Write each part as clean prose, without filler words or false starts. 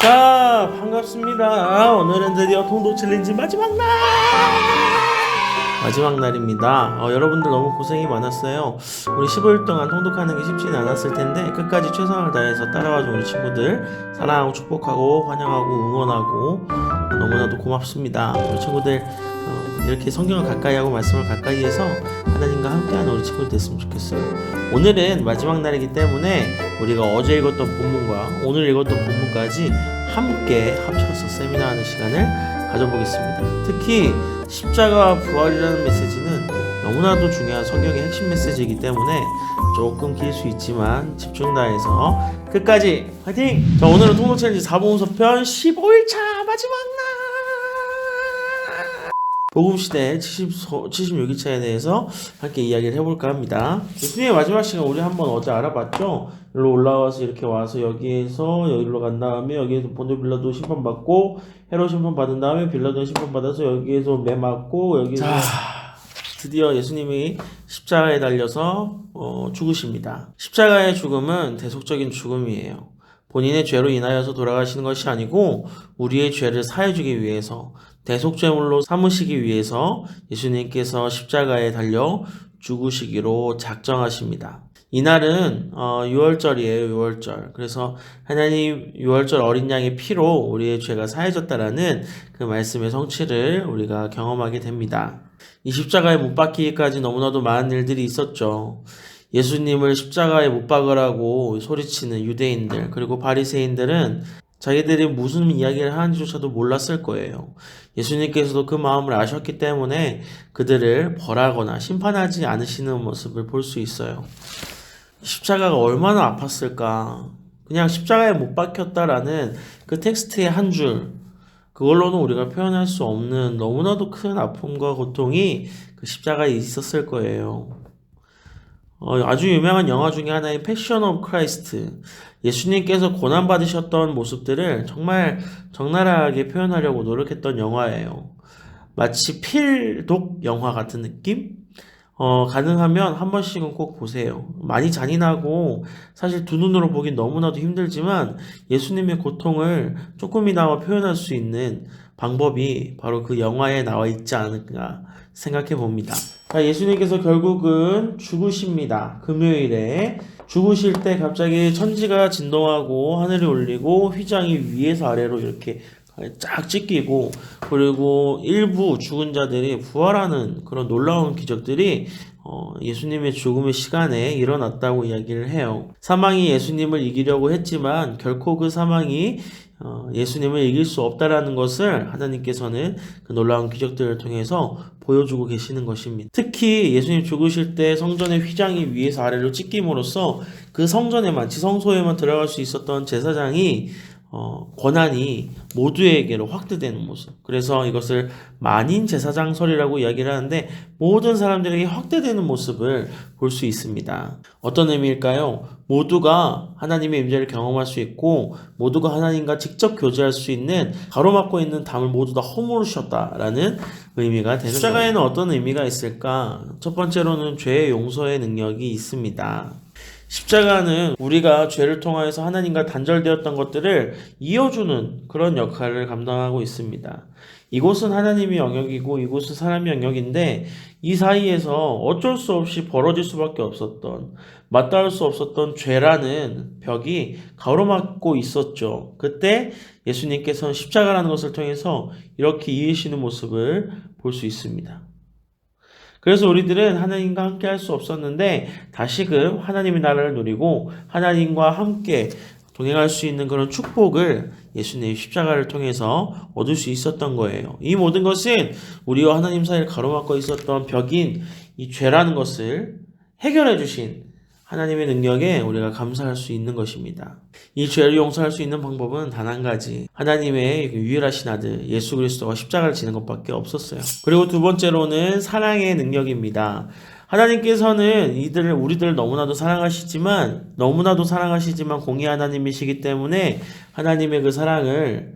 자, 반갑습니다. 오늘은 드디어 통독 챌린지 마지막 날입니다. 여러분들 너무 고생이 많았어요. 우리 15일 동안 통독하는 게 쉽지는 않았을 텐데 끝까지 최선을 다해서 따라와준 우리 친구들 사랑하고 축복하고 환영하고 응원하고 너무나도 고맙습니다. 우리 친구들 이렇게 성경을 가까이 하고 말씀을 가까이 해서 하나님과 함께하는 우리 친구들 됐으면 좋겠어요. 오늘은 마지막 날이기 때문에 우리가 어제 읽었던 본문과 오늘 읽었던 본문까지 함께 합쳐서 세미나하는 시간을 가져보겠습니다. 특히 십자가와 부활이라는 메시지는 너무나도 중요한 성경의 핵심 메시지이기 때문에 조금 길 수 있지만 집중 다해서 끝까지 화이팅! 자, 오늘은 통독 챌린지 4복음서 편 15일차 마지막 날! 복음시대 76일차에 대해서 함께 이야기를 해볼까 합니다. 예수님의 마지막 시간 우리 한번 어제 알아봤죠? 여기로 올라와서 이렇게 와서 여기에서 여기로 간 다음에 여기에서 본토 빌라도 심판받고 헤롯 심판받은 다음에 빌라도 심판받아서 여기에서 매 맞고 여기에서 드디어 예수님이 십자가에 달려서 죽으십니다. 십자가의 죽음은 대속적인 죽음이에요. 본인의 죄로 인하여서 돌아가시는 것이 아니고 우리의 죄를 사해주기 위해서 대속죄물로 삼으시기 위해서 예수님께서 십자가에 달려 죽으시기로 작정하십니다. 이날은 6월절이에요. 6월절. 그래서 하나님 6월절 어린 양의 피로 우리의 죄가 사해졌다라는 그 말씀의 성취를 우리가 경험하게 됩니다. 이 십자가에 못 박히기까지 너무나도 많은 일들이 있었죠. 예수님을 십자가에 못 박으라고 소리치는 유대인들 그리고 바리새인들은 자기들이 무슨 이야기를 하는지조차도 몰랐을 거예요. 예수님께서도 그 마음을 아셨기 때문에 그들을 벌하거나 심판하지 않으시는 모습을 볼 수 있어요. 십자가가 얼마나 아팠을까. 그냥 십자가에 못 박혔다라는 그 텍스트의 한 줄, 그걸로는 우리가 표현할 수 없는 너무나도 큰 아픔과 고통이 그 십자가에 있었을 거예요. 아주 유명한 영화 중에 하나인 패션 오브 크라이스트, 예수님께서 고난받으셨던 모습들을 정말 적나라하게 표현하려고 노력했던 영화예요. 마치 필독 영화 같은 느낌? 가능하면 한 번씩은 꼭 보세요. 많이 잔인하고 사실 두 눈으로 보긴 너무나도 힘들지만 예수님의 고통을 조금이나마 표현할 수 있는 방법이 바로 그 영화에 나와 있지 않을까 생각해 봅니다. 예수님께서 결국은 죽으십니다. 금요일에 죽으실 때 갑자기 천지가 진동하고 하늘이 울리고 휘장이 위에서 아래로 이렇게 쫙 찢기고 그리고 일부 죽은 자들이 부활하는 그런 놀라운 기적들이 예수님의 죽음의 시간에 일어났다고 이야기를 해요. 사망이 예수님을 이기려고 했지만 결코 그 사망이 예수님을 이길 수 없다라는 것을 하나님께서는 그 놀라운 기적들을 통해서 보여주고 계시는 것입니다. 특히 예수님 죽으실 때 성전의 휘장이 위에서 아래로 찢김으로써 그 성전에만 지성소에만 들어갈 수 있었던 제사장이 권한이 모두에게로 확대되는 모습. 그래서 이것을 만인 제사장설이라고 이야기를 하는데 모든 사람들에게 확대되는 모습을 볼 수 있습니다. 어떤 의미일까요? 모두가 하나님의 임재를 경험할 수 있고 모두가 하나님과 직접 교제할 수 있는 가로막고 있는 담을 모두 다 허물으셨다라는 의미가 되는 거예요. 십자가에는 어떤 의미가 있을까? 첫 번째로는 죄의 용서의 능력이 있습니다. 십자가는 우리가 죄를 통하여서 하나님과 단절되었던 것들을 이어주는 그런 역할을 감당하고 있습니다. 이곳은 하나님의 영역이고 이곳은 사람의 영역인데 이 사이에서 어쩔 수 없이 벌어질 수밖에 없었던 맞닿을 수 없었던 죄라는 벽이 가로막고 있었죠. 그때 예수님께서는 십자가라는 것을 통해서 이렇게 이으시는 모습을 볼 수 있습니다. 그래서 우리들은 하나님과 함께 할 수 없었는데 다시금 하나님의 나라를 누리고 하나님과 함께 동행할 수 있는 그런 축복을 예수님의 십자가를 통해서 얻을 수 있었던 거예요. 이 모든 것은 우리와 하나님 사이를 가로막고 있었던 벽인 이 죄라는 것을 해결해 주신 하나님의 능력에 우리가 감사할 수 있는 것입니다. 이 죄를 용서할 수 있는 방법은 단 한 가지, 하나님의 유일하신 아들 예수 그리스도가 십자가를 지는 것밖에 없었어요. 그리고 두 번째로는 사랑의 능력입니다. 하나님께서는 우리들을 너무나도 사랑하시지만 공의 하나님이시기 때문에 하나님의 그 사랑을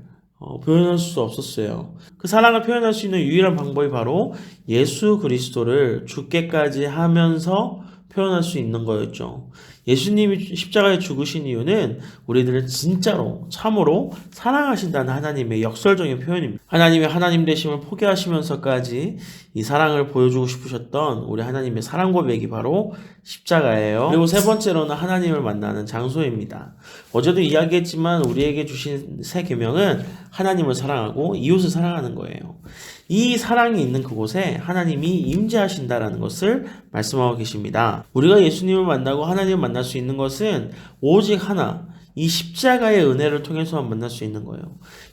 표현할 수 없었어요. 그 사랑을 표현할 수 있는 유일한 방법이 바로 예수 그리스도를 죽게까지 하면서 표현할 수 있는 거였죠. 예수님이 십자가에 죽으신 이유는 우리들을 진짜로 참으로 사랑하신다는 하나님의 역설적인 표현입니다. 하나님의 하나님 되심을 포기하시면서까지 이 사랑을 보여주고 싶으셨던 우리 하나님의 사랑 고백이 바로 십자가예요. 그리고 세 번째로는 하나님을 만나는 장소입니다. 어제도 이야기했지만 우리에게 주신 새 계명은 하나님을 사랑하고 이웃을 사랑하는 거예요. 이 사랑이 있는 그곳에 하나님이 임재하신다라는 것을 말씀하고 계십니다. 우리가 예수님을 만나고 하나님을 만날 수 있는 것은 오직 하나, 이 십자가의 은혜를 통해서만 만날 수 있는 거예요.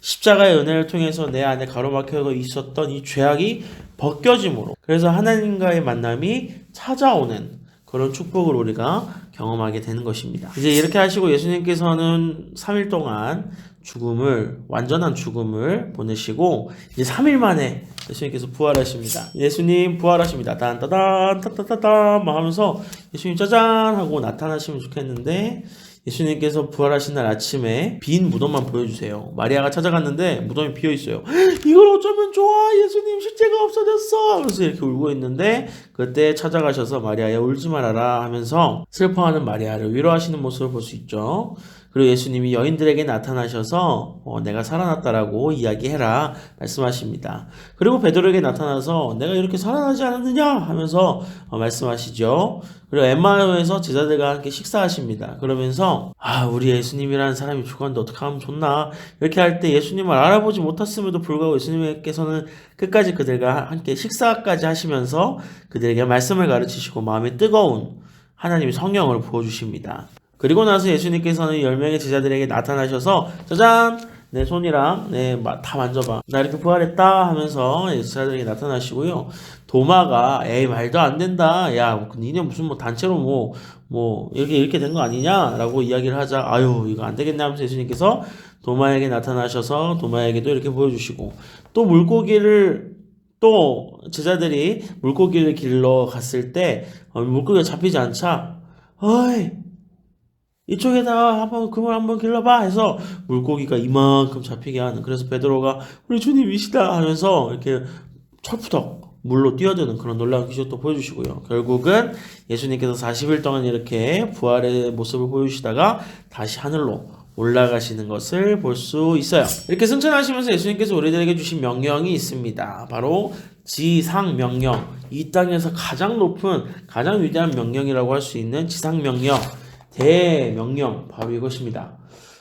십자가의 은혜를 통해서 내 안에 가로막혀 있었던 이 죄악이 벗겨짐으로, 그래서 하나님과의 만남이 찾아오는 그런 축복을 우리가 경험하게 되는 것입니다. 이제 이렇게 하시고 예수님께서는 3일 동안 완전한 죽음을 보내시고 이제 3일 만에 예수님께서 부활하십니다. 예수님 부활하십니다. 딴따단 따따따단 막 하면서 예수님 짜잔 하고 나타나시면 좋겠는데, 예수님께서 부활하신 날 아침에 빈 무덤만 보여주세요. 마리아가 찾아갔는데 무덤이 비어있어요. 이걸 어쩌면 좋아, 예수님 실제가 없어졌어 하면서 이렇게 울고 있는데, 그때 찾아가셔서 마리아야 울지 말아라 하면서 슬퍼하는 마리아를 위로하시는 모습을 볼 수 있죠. 그리고 예수님이 여인들에게 나타나셔서 내가 살아났다라고 이야기해라 말씀하십니다. 그리고 베드로에게 나타나서 내가 이렇게 살아나지 않았느냐 하면서 말씀하시죠. 그리고 엠마오에서 제자들과 함께 식사하십니다. 그러면서 우리 예수님이라는 사람이 죽었는데 어떻게 하면 좋나, 이렇게 할 때 예수님을 알아보지 못했음에도 불구하고 예수님께서는 끝까지 그들과 함께 식사까지 하시면서 그들에게 말씀을 가르치시고 마음에 뜨거운 하나님의 성령을 부어주십니다. 그리고 나서 예수님께서는 10명의 제자들에게 나타나셔서 짜잔! 내 손이랑 다 만져봐. 나 이렇게 부활했다 하면서 제자들에게 나타나시고요. 도마가 에이 말도 안 된다. 야 니네 무슨 단체로 이렇게 된 거 아니냐? 라고 이야기를 하자. 아유 이거 안 되겠네 하면서 예수님께서 도마에게 나타나셔서 도마에게도 이렇게 보여주시고, 또 제자들이 물고기를 길러 갔을 때 물고기가 잡히지 않자 어이 이쪽에다가 그물 한번 길러봐 해서 물고기가 이만큼 잡히게 하는, 그래서 베드로가 우리 주님이시다 하면서 이렇게 철푸덕 물로 뛰어드는 그런 놀라운 기적도 보여주시고요. 결국은 예수님께서 40일 동안 이렇게 부활의 모습을 보여주시다가 다시 하늘로 올라가시는 것을 볼 수 있어요. 이렇게 승천하시면서 예수님께서 우리들에게 주신 명령이 있습니다. 바로 지상명령, 이 땅에서 가장 높은 가장 위대한 명령이라고 할 수 있는 지상명령, 대명령, 바로 이것입니다.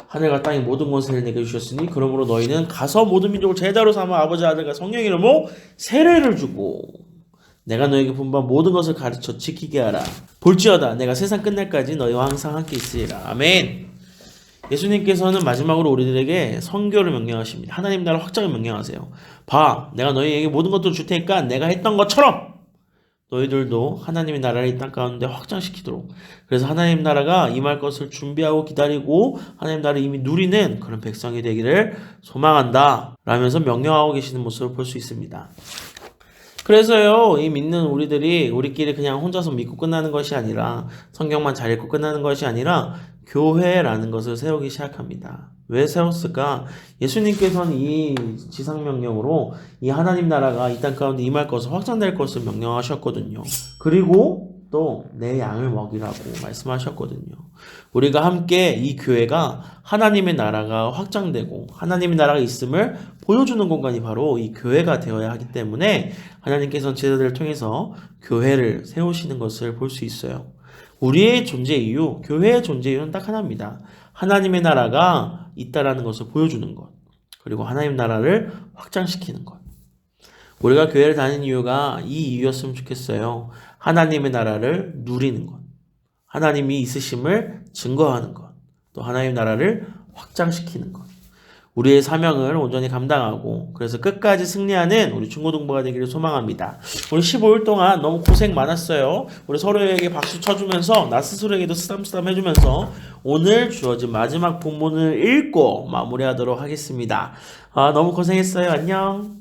하늘과 땅의 모든 것을 내게 주셨으니 그러므로 너희는 가서 모든 민족을 제자로 삼아 아버지 아들과 성령의 이름으로 세례를 주고 내가 너에게 본 바 모든 것을 가르쳐 지키게 하라. 볼지어다 내가 세상 끝날까지 너희와 항상 함께 있으리라. 아멘. 예수님께서는 마지막으로 우리들에게 선교를 명령하십니다. 하나님 나라 확장을 명령하세요. 봐, 내가 너희에게 모든 것들을 줄 테니까 내가 했던 것처럼 너희들도 하나님의 나라를 이 땅 가운데 확장시키도록, 그래서 하나님 나라가 임할 것을 준비하고 기다리고 하나님 나라를 이미 누리는 그런 백성이 되기를 소망한다 라면서 명령하고 계시는 모습을 볼 수 있습니다. 그래서요, 이 믿는 우리끼리 그냥 혼자서 믿고 끝나는 것이 아니라, 성경만 잘 읽고 끝나는 것이 아니라 교회라는 것을 세우기 시작합니다. 왜 세웠을까? 예수님께서는 이 지상명령으로 이 하나님 나라가 이 땅 가운데 임할 것을, 확장될 것을 명령하셨거든요. 그리고 또 내 양을 먹이라고 말씀하셨거든요. 우리가 함께 이 교회가 하나님의 나라가 확장되고 하나님의 나라가 있음을 보여주는 공간이 바로 이 교회가 되어야 하기 때문에 하나님께서는 제자들을 통해서 교회를 세우시는 것을 볼 수 있어요. 우리의 존재 이유, 교회의 존재 이유는 딱 하나입니다. 하나님의 나라가 있다라는 것을 보여주는 것, 그리고 하나님 나라를 확장시키는 것. 우리가 교회를 다니는 이유가 이 이유였으면 좋겠어요. 하나님의 나라를 누리는 것, 하나님이 있으심을 증거하는 것, 또 하나님의 나라를 확장시키는 것. 우리의 사명을 온전히 감당하고 그래서 끝까지 승리하는 우리 중고등부가 되기를 소망합니다. 우리 15일 동안 너무 고생 많았어요. 우리 서로에게 박수 쳐주면서 나 스스로에게도 쓰담쓰담 해주면서 오늘 주어진 마지막 본문을 읽고 마무리하도록 하겠습니다. 너무 고생했어요. 안녕.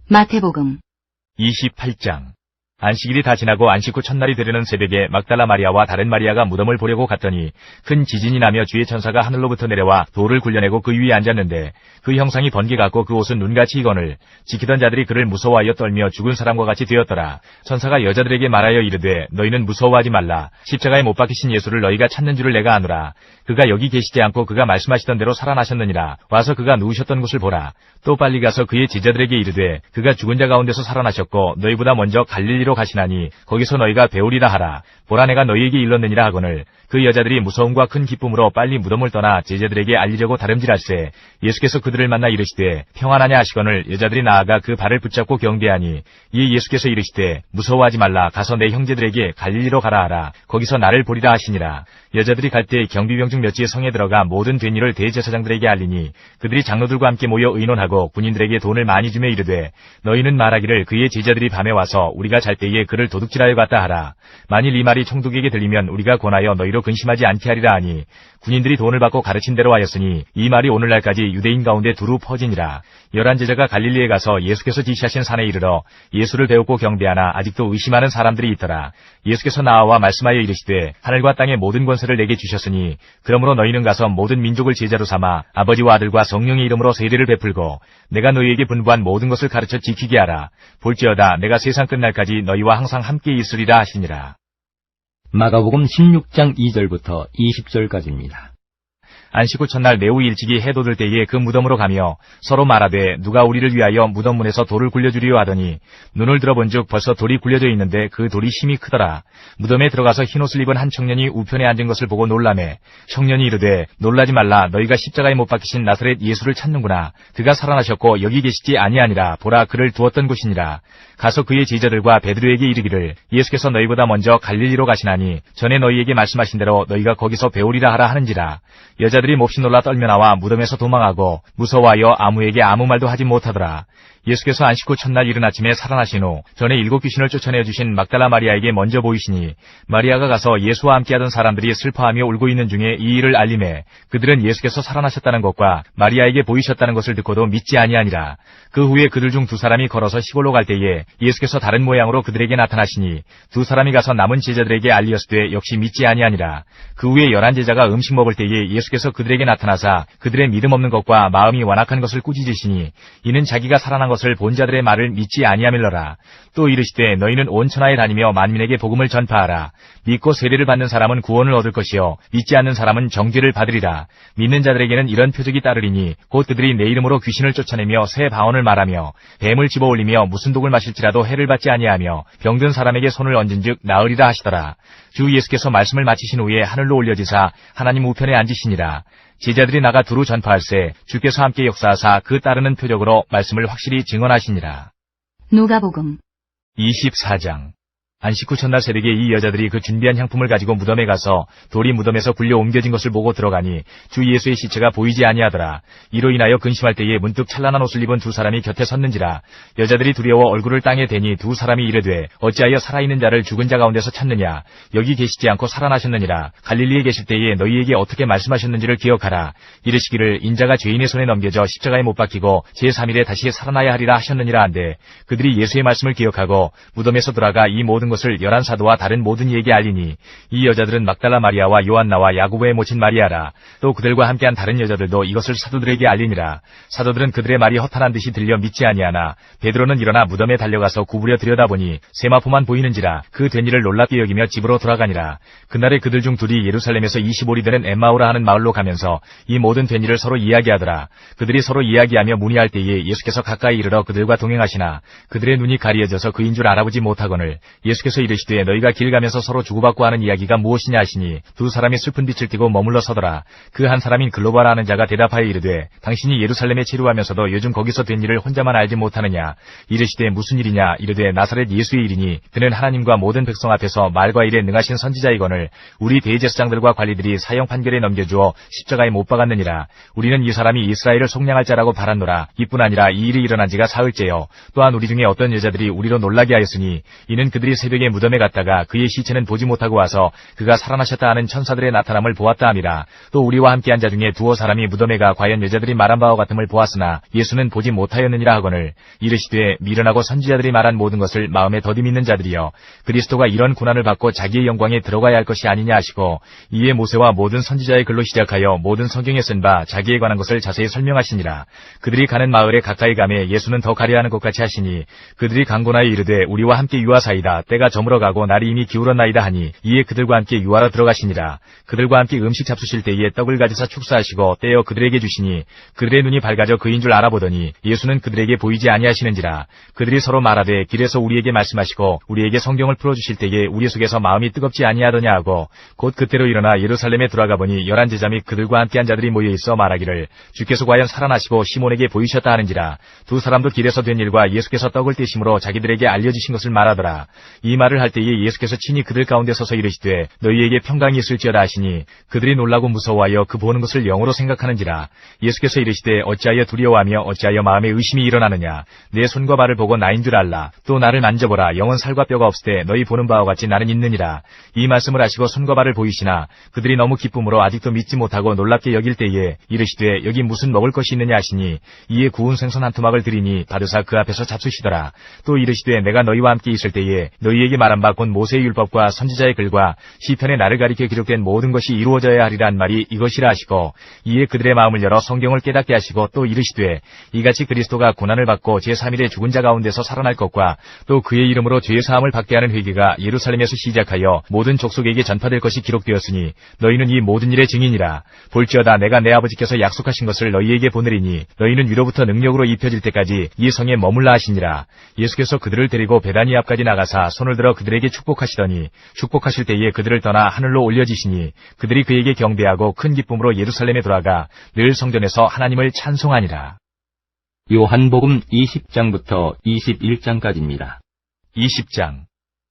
마태복음 28장 안식일이 다 지나고 안식 후 첫날이 되려는 새벽에 막달라 마리아와 다른 마리아가 무덤을 보려고 갔더니 큰 지진이 나며 주의 천사가 하늘로부터 내려와 돌을 굴려내고 그 위에 앉았는데 그 형상이 번개 같고 그 옷은 눈같이 익거늘 지키던 자들이 그를 무서워하여 떨며 죽은 사람과 같이 되었더라. 천사가 여자들에게 말하여 이르되 너희는 무서워하지 말라. 십자가에 못 박히신 예수를 너희가 찾는 줄을 내가 아노라. 그가 여기 계시지 않고 그가 말씀하시던 대로 살아나셨느니라. 와서 그가 누우셨던 곳을 보라. 또 빨리 가서 그의 제자들에게 이르되 그가 죽은 자 가운데서 살아나셨고 너희보다 먼저 갈릴리로 가시나니 거기서 너희가 배우리라 하라. 보라 내가 너희에게 일렀느니라 하거늘 그 여자들이 무서움과 큰 기쁨으로 빨리 무덤을 떠나 제자들에게 알리려고 다름질할세 예수께서 그들을 만나 이르시되 평안하냐 하시거늘 여자들이 나아가 그 발을 붙잡고 경배하니 이에 예수께서 이르시되 무서워하지 말라. 가서 내 형제들에게 갈릴리로 가라 하라. 거기서 나를 보리라 하시니라. 여자들이 갈 때 경비병 중 몇지의 성에 들어가 모든 된 일을 대제사장들에게 알리니 그들이 장로들과 함께 모여 의논하고 군인들에게 돈을 많이 주며 이르되 너희는 말하기를 그의 제자들이 밤에 와서 우리가 잘 때에 그를 도둑질하여 갔다 하라. 만일 이 말이 총독에게 들리면 우리가 권하여 너희로 근심하지 않게 하리라 하니 군인들이 돈을 받고 가르친 대로 하였으니 이 말이 오늘날까지 유대인 가운데 두루 퍼지니라. 11 제자가 갈릴리에 가서 예수께서 지시하신 산에 이르러 예수를 배우고 경배하나 아직도 의심하는 사람들이 있더라. 예수께서 나와 말씀하여 이르시되 하늘과 땅의 모든 권세를 내게 주셨으니 그러므로 너희는 가서 모든 민족을 제자로 삼아 아버지와 아들과 성령의 이름으로 세례를 베풀고 내가 너희에게 분부한 모든 것을 가르쳐 지키게 하라. 볼지어다 내가 세상 끝날까지 너희와 항상 함께 있으리라 하시니라. 마가복음 16장 2절부터 20절까지입니다. 안식 후 첫날 매우 일찍이 해 돋을 때에 그 무덤으로 가며 서로 말하되 누가 우리를 위하여 무덤 문에서 돌을 굴려주리요 하더니 눈을 들어본즉 벌써 돌이 굴려져 있는데 그 돌이 심히 크더라. 무덤에 들어가서 흰옷을 입은 한 청년이 우편에 앉은 것을 보고 놀라매 청년이 이르되 놀라지 말라. 너희가 십자가에 못 박히신 나사렛 예수를 찾는구나. 그가 살아나셨고 여기 계시지 아니하니라. 보라 그를 두었던 곳이니라. 가서 그의 제자들과 베드로에게 이르기를 예수께서 너희보다 먼저 갈릴리로 가시나니 전에 너희에게 말씀하신 대로 너희가 거기서 배우리라 하라 하는지라. 여자들이 몹시 놀라 떨며 나와 무덤에서 도망하고 무서워하여 아무에게 아무 말도 하지 못하더라. 예수께서 안식 후 첫날 이른 아침에 살아나신 후 전에 7 귀신을 쫓아내 주신 막달라 마리아에게 먼저 보이시니 마리아가 가서 예수와 함께하던 사람들이 슬퍼하며 울고 있는 중에 이 일을 알림해 그들은 예수께서 살아나셨다는 것과 마리아에게 보이셨다는 것을 듣고도 믿지 아니하니라. 그 후에 그들 중 2 사람이 걸어서 시골로 갈 때에 예수께서 다른 모양으로 그들에게 나타나시니 2 사람이 가서 남은 제자들에게 알리었으되 역시 믿지 아니하니라. 그 후에 11 제자가 음식 먹을 때에 예수께서 그들에게 나타나사 그들의 믿음 없는 것과 마음이 완악한 것을 꾸짖으시니 이는 자기가 살아난 것을 본 자들의 말을 믿지 아니함일러라. 또 이르시되 너희는 온 천하에 다니며 만민에게 복음을 전파하라. 믿고 세례를 받는 사람은 구원을 얻을 것이요 믿지 않는 사람은 정죄를 받으리라. 믿는 자들에게는 이런 표적이 따르리니 곧 그들이 내 이름으로 귀신을 쫓아내며 새 방언을 말하며 뱀을 집어올리며 무슨 독을 마실지라도 해를 받지 아니하며 병든 사람에게 손을 얹은즉 나으리라 하시더라. 주 예수께서 말씀을 마치신 후에 하늘로 올려지사 하나님 우편에 앉으시니라. 제자들이 나가 두루 전파할세 주께서 함께 역사하사 그 따르는 표적으로 말씀을 확실히 증언하시니라. 누가복음 24장 안식 후 첫날 새벽에 이 여자들이 그 준비한 향품을 가지고 무덤에 가서 돌이 무덤에서 굴려 옮겨진 것을 보고 들어가니 주 예수의 시체가 보이지 아니하더라. 이로 인하여 근심할 때에 문득 찬란한 옷을 입은 2 사람이 곁에 섰는지라. 여자들이 두려워 얼굴을 땅에 대니 2 사람이 이르되 어찌하여 살아있는 자를 죽은 자 가운데서 찾느냐. 여기 계시지 않고 살아나셨느니라. 갈릴리에 계실 때에 너희에게 어떻게 말씀하셨는지를 기억하라. 이르시기를 인자가 죄인의 손에 넘겨져 십자가에 못 박히고 제3일에 다시 살아나야 하리라 하셨느니라 한데 그들이 예수의 말씀을 기억하고 무덤에서 돌아가 이 모든 것을 11 사도와 다른 모든 이에게 알리니 이 여자들은 막달라 마리아와 요한나와 야고보의 모친 마리아라. 또 그들과 함께한 다른 여자들도 이것을 사도들에게 알리니라. 사도들은 그들의 말이 허탄한 듯이 들려 믿지 아니하나 베드로는 일어나 무덤에 달려가서 구부려 들여다보니 세마포만 보이는지라. 그 된 일을 놀랍게 여기며 집으로 돌아가니라. 그날에 그들 중 2이 예루살렘에서 25리 되는 엠마오라 하는 마을로 가면서 이 모든 된 일을 서로 이야기하더라. 그들이 서로 이야기하며 문의할 때에 예수께서 가까이 이르러 그들과 동행하시나 그들의 눈이 가리어져서 그인 줄 알아보지 못하거늘 예수께서 이르시되 너희가 길 가면서 서로 주고받고 하는 이야기가 무엇이냐 하시니 2 사람이 슬픈 빛을 띠고 머물러 서더라. 그 한 사람인 글로바라 하는 자가 대답하여 이르되 당신이 예루살렘에 체류하면서도 요즘 거기서 된 일을 혼자만 알지 못하느냐. 이르시되 무슨 일이냐. 이르되 나사렛 예수의 일이니 그는 하나님과 모든 백성 앞에서 말과 일에 능하신 선지자이거늘 우리 대제사장들과 관리들이 사형 판결에 넘겨주어 십자가에 못 박았느니라. 우리는 이 사람이 이스라엘을 속량할 자라고 바랐노라. 이뿐 아니라 이 일이 일어난 지가 4흘째요. 또한 우리 중에 어떤 여자들이 우리로 놀라게 하였으니 이는 그들이 새벽에 무덤에 갔다가 그의 시체는 보지 못하고 와서 그가 살아나셨다 하는 천사들의 나타남을 보았다 함이라. 또 우리와 함께한 자 중에 두어 사람이 무덤에 가 과연 여자들이 말한 바와 같음을 보았으나 예수는 보지 못하였느니라 하거늘 이르시되 미련하고 선지자들이 말한 모든 것을 마음에 더디 믿는 자들이여 그리스도가 이런 고난을 받고 자기의 영광에 들어가야 할 것이 아니냐 하시고 이에 모세와 모든 선지자의 글로 시작하여 모든 성경에 쓴 바 자기에 관한 것을 자세히 설명하시니라. 그들이 가는 마을에 가까이 가매 예수는 더 가려 하는 것 같이 하시니 그들이 강고나에 이르되 우리와 함께 유하사이다 때가 저물어 가고 날이 이미 기울었나이다 하니 이에 그들과 함께 유하러 들어가시니라. 그들과 함께 음식 잡수실 때에 떡을 가지사 축사하시고 떼어 그들에게 주시니 그들의 눈이 밝아져 그인 줄 알아보더니 예수는 그들에게 보이지 아니하시는지라. 그들이 서로 말하되 길에서 우리에게 말씀하시고 우리에게 성경을 풀어주실 때에 우리 속에서 마음이 뜨겁지 아니하더냐 하고 곧 그때로 일어나 예루살렘에 돌아가 보니 11 제자 및 그들과 함께한 자들이 모여 있어 말하기를 주께서 과연 살아나시고 시몬에게 보이셨다 하는지라. 두 사람도 길에서 된 일과 예수께서 떡을 떼심으로 자기들에게 알려주신 것을 말하더라. 이 말을 할 때에 예수께서 친히 그들 가운데 서서 이르시되 너희에게 평강이 있을지어다 하시니 그들이 놀라고 무서워하여 그 보는 것을 영으로 생각하는지라. 예수께서 이르시되 어찌하여 두려워하며 어찌하여 마음에 의심이 일어나느냐. 내 손과 발을 보고 나인 줄 알라. 또 나를 만져보라. 영은 살과 뼈가 없으되 너희 보는 바와 같이 나는 있느니라. 이 말씀을 하시고 손과 발을 보이시나 그들이 너무 기쁨으로 아직도 믿지 못하고 놀랍게 여길 때에 이르시되 여기 무슨 먹을 것이 있느냐 하시니 이에 구운 생선 한 토막을 드리니 받으사 그 앞에서 잡수시더라. 또 이르시되 내가 너희와 함께 있을 때에 너희에게 말한 바 곧 모세의 율법과 선지자의 글과 시편에 나를 가리켜 기록된 모든 것이 이루어져야 하리란 말이 이것이라 하시고 이에 그들의 마음을 열어 성경을 깨닫게 하시고 또 이르시되 이같이 그리스도가 고난을 받고 제3일에 죽은 자 가운데서 살아날 것과 또 그의 이름으로 죄 사함을 받게 하는 회개가 예루살렘에서 시작하여 모든 족속에게 전파될 것이 기록되었으니 너희는 이 모든 일의 증인이라. 볼지어다 내가 내 아버지께서 약속하신 것을 너희에게 보내리니 너희는 위로부터 능력으로 입혀질 때까지 이 성에 머물라 하시니라. 예수께서 그들을 데리고 베다니 앞까지 나가사 손을 들어 그들에게 축복하시더니 축복하실 때에 그들을 떠나 하늘로 올려지시니 그들이 그에게 경배하고 큰 기쁨으로 예루살렘에 돌아가 늘 성전에서 하나님을 찬송하니라. 요한복음 20장부터 21장까지입니다. 20장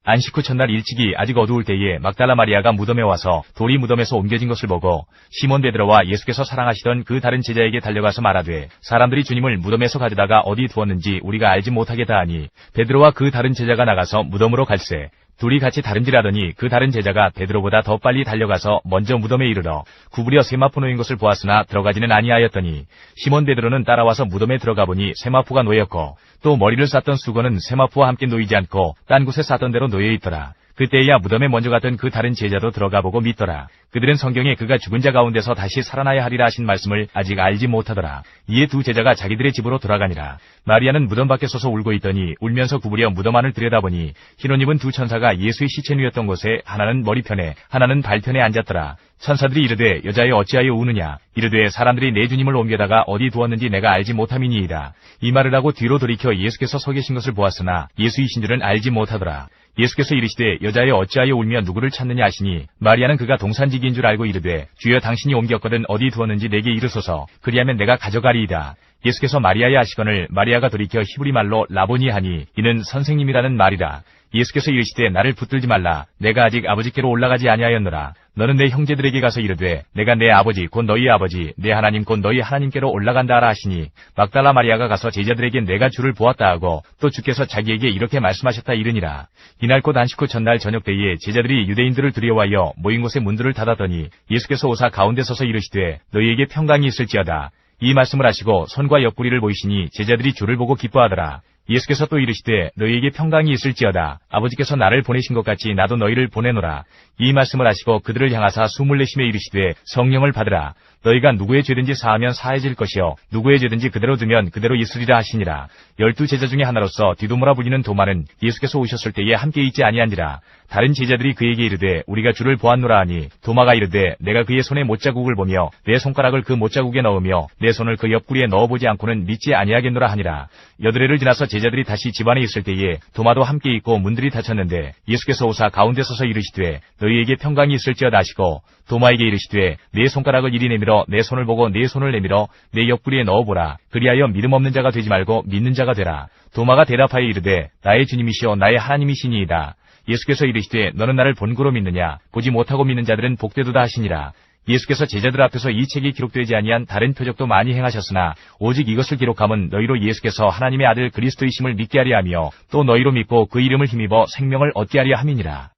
안식 후 첫날 일찍이 아직 어두울 때에 막달라 마리아가 무덤에 와서 돌이 무덤에서 옮겨진 것을 보고 시몬 베드로와 예수께서 사랑하시던 그 다른 제자에게 달려가서 말하되 사람들이 주님을 무덤에서 가져다가 어디 두었는지 우리가 알지 못하겠다 하니 베드로와 그 다른 제자가 나가서 무덤으로 갈새 둘이 같이 다른질하더니 그 다른 제자가 베드로보다 더 빨리 달려가서 먼저 무덤에 이르러 구부려 세마포 놓인 것을 보았으나 들어가지는 아니하였더니 시몬 베드로는 따라와서 무덤에 들어가 보니 세마포가 놓였고 또 머리를 쌌던 수건은 세마포와 함께 놓이지 않고 딴 곳에 쌌던 대로 놓여 있더라. 그때야 무덤에 먼저 갔던 그 다른 제자도 들어가 보고 믿더라. 그들은 성경에 그가 죽은 자 가운데서 다시 살아나야 하리라 하신 말씀을 아직 알지 못하더라. 이에 두 제자가 자기들의 집으로 돌아가니라. 마리아는 무덤 밖에 서서 울고 있더니 울면서 구부려 무덤 안을 들여다보니 흰옷 입은 두 천사가 예수의 시체 누였던 곳에 하나는 머리편에 하나는 발편에 앉았더라. 천사들이 이르되 여자여 어찌하여 우느냐. 이르되 사람들이 내 주님을 옮겨다가 어디 두었는지 내가 알지 못함이니이다. 이 말을 하고 뒤로 돌이켜 예수께서 서 계신 것을 보았으나 예수이신 줄은 알지 못하더라. 예수께서 이르시되 여자여 어찌하여 울며 누구를 찾느냐 하시니 마리아는 그가 동산지기인 줄 알고 이르되 주여 당신이 옮겼거든 어디 두었는지 내게 이르소서 그리하면 내가 가져가리이다. 예수께서 마리아야 하시거늘 마리아가 돌이켜 히브리 말로 라보니 하니 이는 선생님이라는 말이라. 예수께서 이르시되 나를 붙들지 말라. 내가 아직 아버지께로 올라가지 아니하였노라. 너는 내 형제들에게 가서 이르되 내가 내 아버지 곧 너희 아버지 내 하나님 곧 너희 하나님께로 올라간다 하라 하시니 막달라 마리아가 가서 제자들에게 내가 주를 보았다 하고 또 주께서 자기에게 이렇게 말씀하셨다 이르니라. 이날 곧 안식 후 첫날 저녁 때에 제자들이 유대인들을 두려워하여 모인 곳의 문들을 닫았더니 예수께서 오사 가운데 서서 이르시되 너희에게 평강이 있을지어다. 이 말씀을 하시고 손과 옆구리를 보이시니 제자들이 주를 보고 기뻐하더라. 예수께서 또 이르시되 너희에게 평강이 있을지어다. 아버지께서 나를 보내신 것 같이 나도 너희를 보내노라. 이 말씀을 하시고 그들을 향하사 숨을 내쉬며 이르시되 성령을 받으라. 너희가 누구의 죄든지 사하면 사해질 것이요 누구의 죄든지 그대로 두면 그대로 있으리라 하시니라. 12 제자 중에 하나로서 디도모라 불리는 도마는 예수께서 오셨을 때에 함께 있지 아니한지라. 다른 제자들이 그에게 이르되 우리가 주를 보았노라 하니 도마가 이르되 내가 그의 손에 못자국을 보며 내 손가락을 그 못자국에 넣으며 내 손을 그 옆구리에 넣어보지 않고는 믿지 아니하겠노라 하니라. 여드레를 지나서 제자들이 다시 집안에 있을 때에 도마도 함께 있고 문들이 닫혔는데 예수께서 오사 가운데 서서 이르시되 너희에게 평강이 있을지어다 하시고 도마에게 이르시되 내 손가락을 이리 내밀어 내 손을 보고 내 손을 내밀어 내 옆구리에 넣어보라. 그리하여 믿음 없는 자가 되지 말고 믿는 자가 되라. 도마가 대답하여 이르되 나의 주님이시오 나의 하나님이시니이다. 예수께서 이르시되 너는 나를 본고로 믿느냐. 보지 못하고 믿는 자들은 복되도다 하시니라. 예수께서 제자들 앞에서 이 책이 기록되지 아니한 다른 표적도 많이 행하셨으나 오직 이것을 기록함은 너희로 예수께서 하나님의 아들 그리스도이심을 믿게 하려 하며 또 너희로 믿고 그 이름을 힘입어 생명을 얻게 하려 함이니라.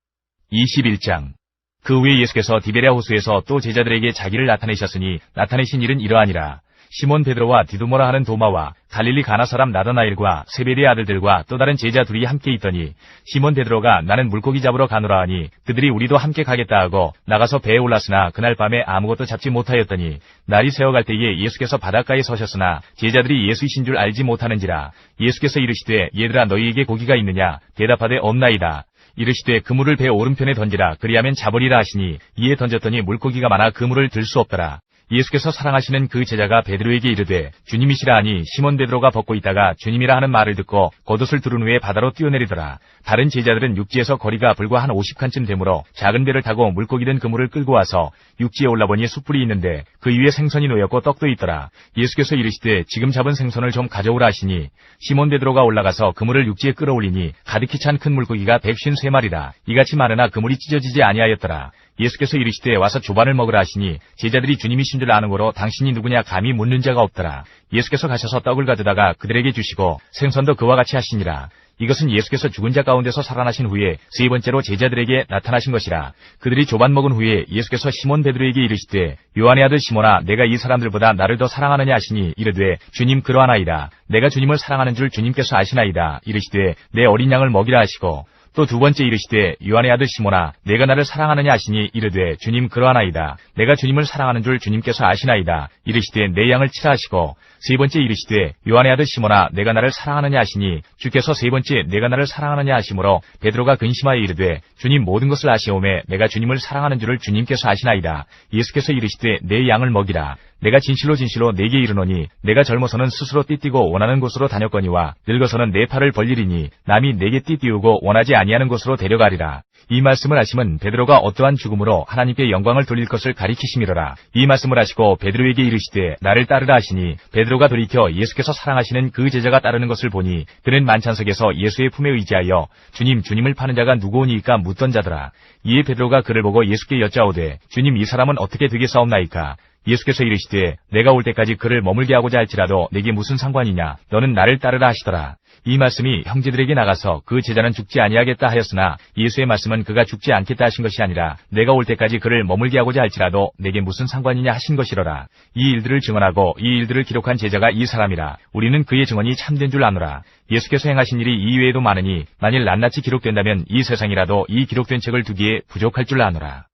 21장. 그 후에 예수께서 디베랴 호수에서 또 제자들에게 자기를 나타내셨으니 나타내신 일은 이러하니라. 시몬 베드로와 디두모라 하는 도마와 갈릴리 가나 사람 나다나엘과 세베대의 아들들과 또 다른 제자 둘이 함께 있더니 시몬 베드로가 나는 물고기 잡으러 가노라 하니 그들이 우리도 함께 가겠다 하고 나가서 배에 올랐으나 그날 밤에 아무것도 잡지 못하였더니 날이 새어갈 때에 예수께서 바닷가에 서셨으나 제자들이 예수이신 줄 알지 못하는지라. 예수께서 이르시되 얘들아 너희에게 고기가 있느냐 대답하되 없나이다. 이르시되 그물을 배 오른편에 던지라 그리하면 잡으리라 하시니 이에 던졌더니 물고기가 많아 그물을 들 수 없더라. 예수께서 사랑하시는 그 제자가 베드로에게 이르되 주님이시라 하니 시몬 베드로가 벗고 있다가 주님이라 하는 말을 듣고 겉옷을 두른 후에 바다로 뛰어내리더라. 다른 제자들은 육지에서 거리가 불과 한 50칸쯤 되므로 작은 배를 타고 물고기 든 그물을 끌고 와서 육지에 올라보니 숯불이 있는데 그 위에 생선이 놓였고 떡도 있더라. 예수께서 이르시되 지금 잡은 생선을 좀 가져오라 하시니 시몬 베드로가 올라가서 그물을 육지에 끌어올리니 가득히 찬 큰 물고기가 153마리라. 이같이 많으나 그물이 찢어지지 아니하였더라. 예수께서 이르시되 와서 조반을 먹으라 하시니 제자들이 주님이신 줄 아는 거로 당신이 누구냐 감히 묻는 자가 없더라. 예수께서 가셔서 떡을 가져다가 그들에게 주시고 생선도 그와 같이 하시니라. 이것은 예수께서 죽은 자 가운데서 살아나신 후에 세 번째로 제자들에게 나타나신 것이라. 그들이 조반 먹은 후에 예수께서 시몬 베드로에게 이르시되 요한의 아들 시몬아 내가 이 사람들보다 나를 더 사랑하느냐 하시니 이르되 주님 그러하나이다. 내가 주님을 사랑하는 줄 주님께서 아시나이다. 이르시되 내 어린 양을 먹이라 하시고 또 두 번째 이르시되 요한의 아들 시몬아 내가 나를 사랑하느냐 하시니 이르되 주님 그러하나이다. 내가 주님을 사랑하는 줄 주님께서 아시나이다. 이르시되 내 양을 치라 하시고 세 번째 이르시되 요한의 아들 시몬아 내가 나를 사랑하느냐 하시니 주께서 세 번째 내가 나를 사랑하느냐 하시므로 베드로가 근심하여 이르되 주님 모든 것을 아시오매 내가 주님을 사랑하는 줄을 주님께서 아시나이다. 예수께서 이르시되 내 양을 먹이라. 내가 진실로 진실로 네게 이르노니 내가 젊어서는 스스로 띠띠고 원하는 곳으로 다녔거니와 늙어서는 내 팔을 벌리리니 남이 내게 띠띠우고 원하지 아니하는 곳으로 데려가리라. 이 말씀을 하시면 베드로가 어떠한 죽음으로 하나님께 영광을 돌릴 것을 가리키심이로라. 이 말씀을 하시고 베드로에게 이르시되 나를 따르라 하시니 베드로가 돌이켜 예수께서 사랑하시는 그 제자가 따르는 것을 보니 그는 만찬석에서 예수의 품에 의지하여 주님 주님을 파는 자가 누구오니이까 묻던 자더라. 이에 베드로가 그를 보고 예수께 여짜오되 주님 이 사람은 어떻게 되겠사옵나이까. 예수께서 이르시되 내가 올 때까지 그를 머물게 하고자 할지라도 내게 무슨 상관이냐 너는 나를 따르라 하시더라. 이 말씀이 형제들에게 나가서 그 제자는 죽지 아니하겠다 하였으나 예수의 말씀은 그가 죽지 않겠다 하신 것이 아니라 내가 올 때까지 그를 머물게 하고자 할지라도 내게 무슨 상관이냐 하신 것이로라. 이 일들을 증언하고 이 일들을 기록한 제자가 이 사람이라. 우리는 그의 증언이 참된 줄 아노라. 예수께서 행하신 일이 이 외에도 많으니 만일 낱낱이 기록된다면 이 세상이라도 이 기록된 책을 두기에 부족할 줄 아노라.